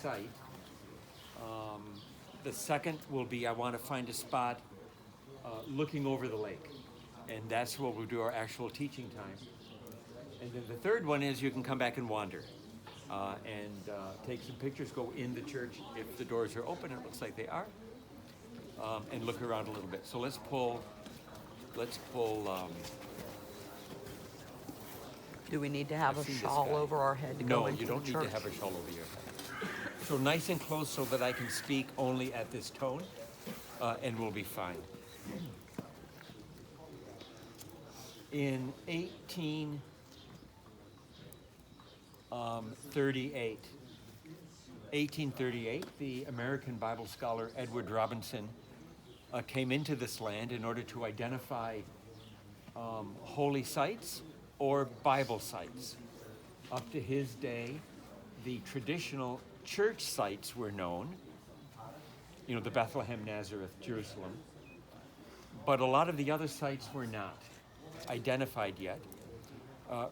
site. The second will be I want to find a spot looking over the lake. And that's where we'll do our actual teaching time. And then the third one is you can come back and wander and take some pictures, go in the church if the doors are open. It looks like they are. And look around a little bit. So let's pull. Do we need to have I've a seen this shawl guy. over our head to No, go into you don't the need church? to have a shawl over your head. So nice and close so that I can speak only at this tone, and we'll be fine. In 1838, the American Bible scholar Edward Robinson came into this land in order to identify holy sites or Bible sites. Up to his day, the traditional church sites were known, the Bethlehem, Nazareth, Jerusalem, but a lot of the other sites were not identified yet.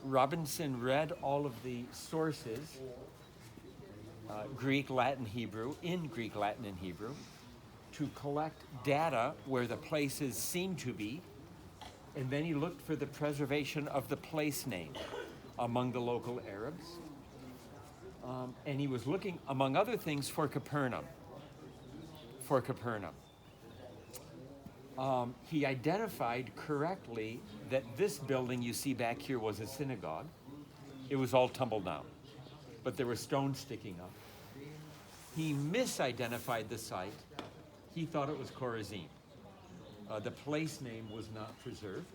Robinson read all of the sources, Greek, Latin, Hebrew, in Greek, Latin, and Hebrew, to collect data where the places seemed to be, and then he looked for the preservation of the place name among the local Arabs. And he was looking, among other things, for Capernaum. He identified correctly that this building you see back here was a synagogue. It was all tumbled down, but there were stones sticking up. He misidentified the site. He thought it was Chorazin. The place name was not preserved.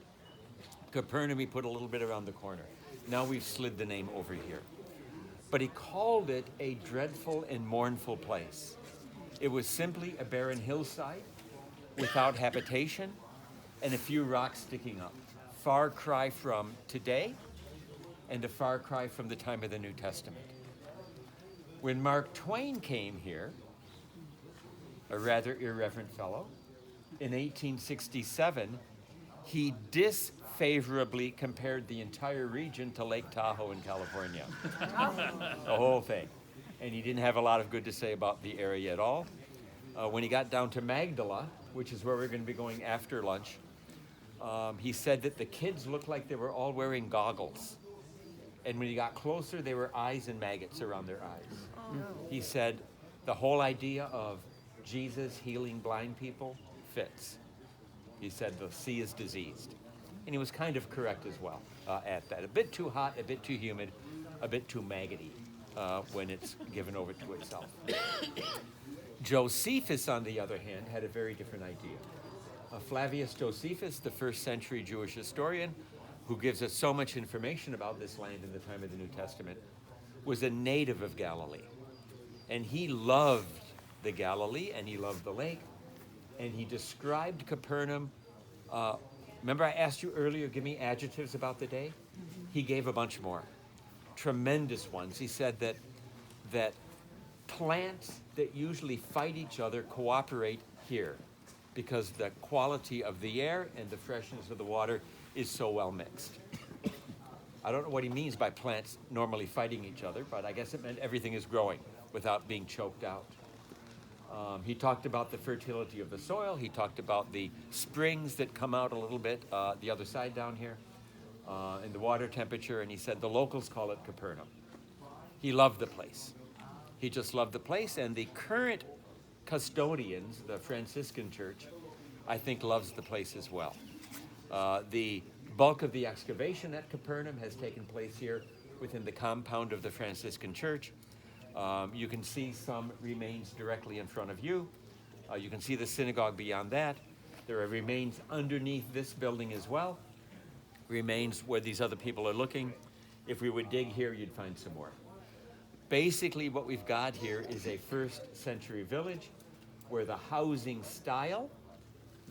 Capernaum, he put a little bit around the corner. Now we've slid the name over here. But he called it a dreadful and mournful place. It was simply a barren hillside without habitation and a few rocks sticking up. Far cry from today and a far cry from the time of the New Testament. When Mark Twain came here, a rather irreverent fellow, in 1867, he disfavorably compared the entire region to Lake Tahoe in California. The whole thing. And he didn't have a lot of good to say about the area at all. When he got down to Magdala, which is where we're going to be going after lunch, he said that the kids looked like they were all wearing goggles. And when he got closer, they were eyes and maggots around their eyes. Oh, no. He said the whole idea of Jesus healing blind people fits. He said the sea is diseased. And he was kind of correct as well at that. A bit too hot, a bit too humid, a bit too maggoty when it's given over to itself. Josephus, on the other hand, had a very different idea. Flavius Josephus, the first century Jewish historian, who gives us so much information about this land in the time of the New Testament, was a native of Galilee. And he loved the Galilee, and he loved the lake, and he described Capernaum. Remember I asked you earlier, give me adjectives about the day? Mm-hmm. He gave a bunch more. Tremendous ones. He said that plants that usually fight each other cooperate here because the quality of the air and the freshness of the water is so well mixed. I don't know what he means by plants normally fighting each other, but I guess it meant everything is growing without being choked out. He talked about the fertility of the soil. He talked about the springs that come out a little bit the other side down here, and the water temperature, and he said the locals call it Capernaum. He loved the place. He just loved the place, and the current custodians, the Franciscan Church, I think loves the place as well. The bulk of the excavation at Capernaum has taken place here within the compound of the Franciscan Church. You can see some remains directly in front of you. You can see the synagogue beyond that. There are remains underneath this building as well. Remains where these other people are looking. If we would dig here, you'd find some more. Basically, what we've got here is a first century village where the housing style,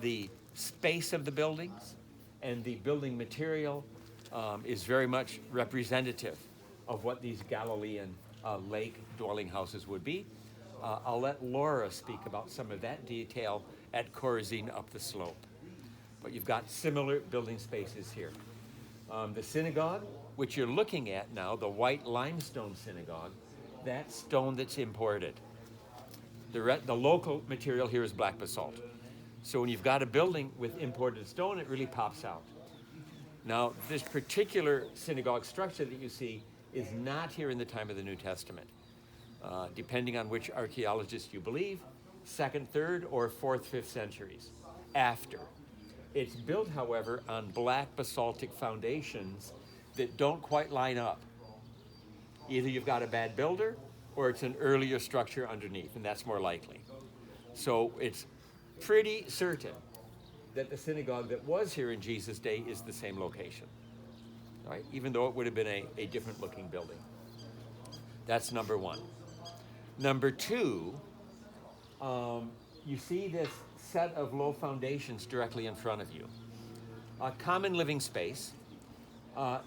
the space of the buildings, and the building material is very much representative of what these Galilean lake dwelling houses would be. I'll let Laura speak about some of that detail at Chorazin up the slope. But you've got similar building spaces here. The synagogue, which you're looking at now, the white limestone synagogue, That stone that's imported. The local material here is black basalt. So when you've got a building with imported stone, it really pops out. Now, this particular synagogue structure that you see is not here in the time of the New Testament. Depending on which archaeologist you believe, 2nd, 3rd, or 4th, 5th centuries after. It's built, however, on black basaltic foundations that don't quite line up. Either you've got a bad builder or it's an earlier structure underneath, and that's more likely. So it's pretty certain that the synagogue that was here in Jesus' day is the same location, right? Even though it would have been a different looking building. That's number one. Number two, you see this set of low foundations directly in front of you. A common living space.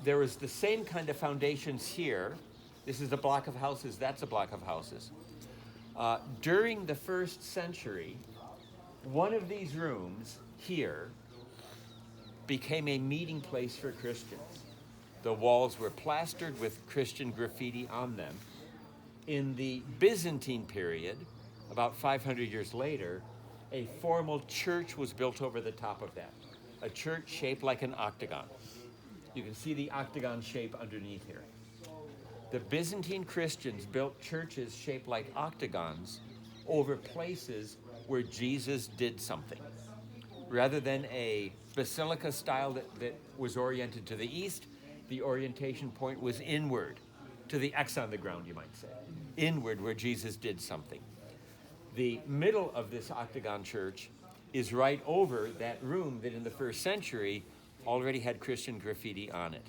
There is the same kind of foundations here. This is a block of houses, that's a block of houses. During the 1st century, one of these rooms here became a meeting place for Christians. The walls were plastered with Christian graffiti on them. In the Byzantine period, about 500 years later, a formal church was built over the top of that. A church shaped like an octagon. You can see the octagon shape underneath here. The Byzantine Christians built churches shaped like octagons over places where Jesus did something. Rather than a basilica style that was oriented to the east, the orientation point was inward, to the X on the ground, you might say. Inward, where Jesus did something. The middle of this octagon church is right over that room that in the 1st century already had Christian graffiti on it.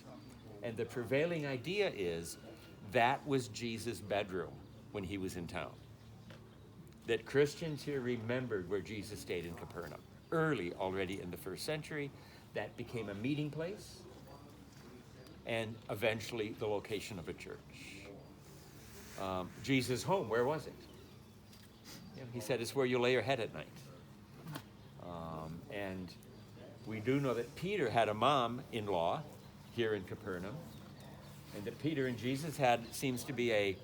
And the prevailing idea is that was Jesus' bedroom when he was in town. That Christians here remembered where Jesus stayed in Capernaum. Early, already in the 1st century, that became a meeting place and eventually the location of a church. Jesus' home, where was it? He said it's where you lay your head at night. And we do know that Peter had a mom-in-law here in Capernaum, and that Peter and Jesus seems to be a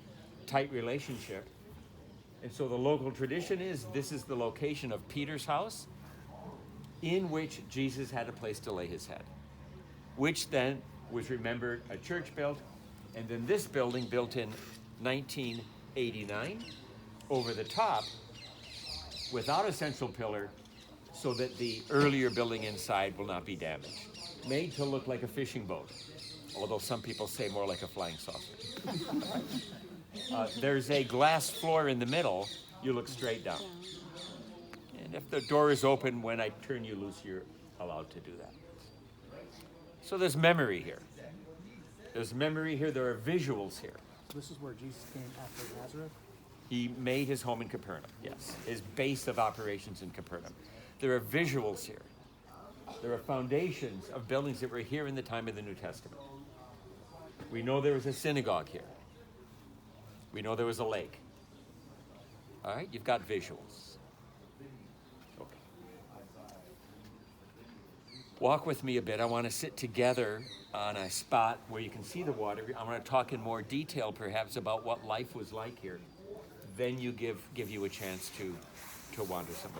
tight relationship. And so the local tradition is this is the location of Peter's house in which Jesus had a place to lay his head, which then was remembered a church built, and then this building built in 1989 over the top without a central pillar so that the earlier building inside will not be damaged. Made to look like a fishing boat, although some people say more like a flying saucer. There's a glass floor in the middle. You look straight down. And if the door is open, when I turn you loose, you're allowed to do that. So there's memory here. There's memory here. There are visuals here. This is where Jesus came after Nazareth? He made his home in Capernaum, yes. His base of operations in Capernaum. There are visuals here. There are foundations of buildings that were here in the time of the New Testament. We know there was a synagogue here. We know there was a lake. All right, you've got visuals. Okay. Walk with me a bit. I want to sit together on a spot where you can see the water. I want to talk in more detail, perhaps, about what life was like here. Then give you a chance to wander some of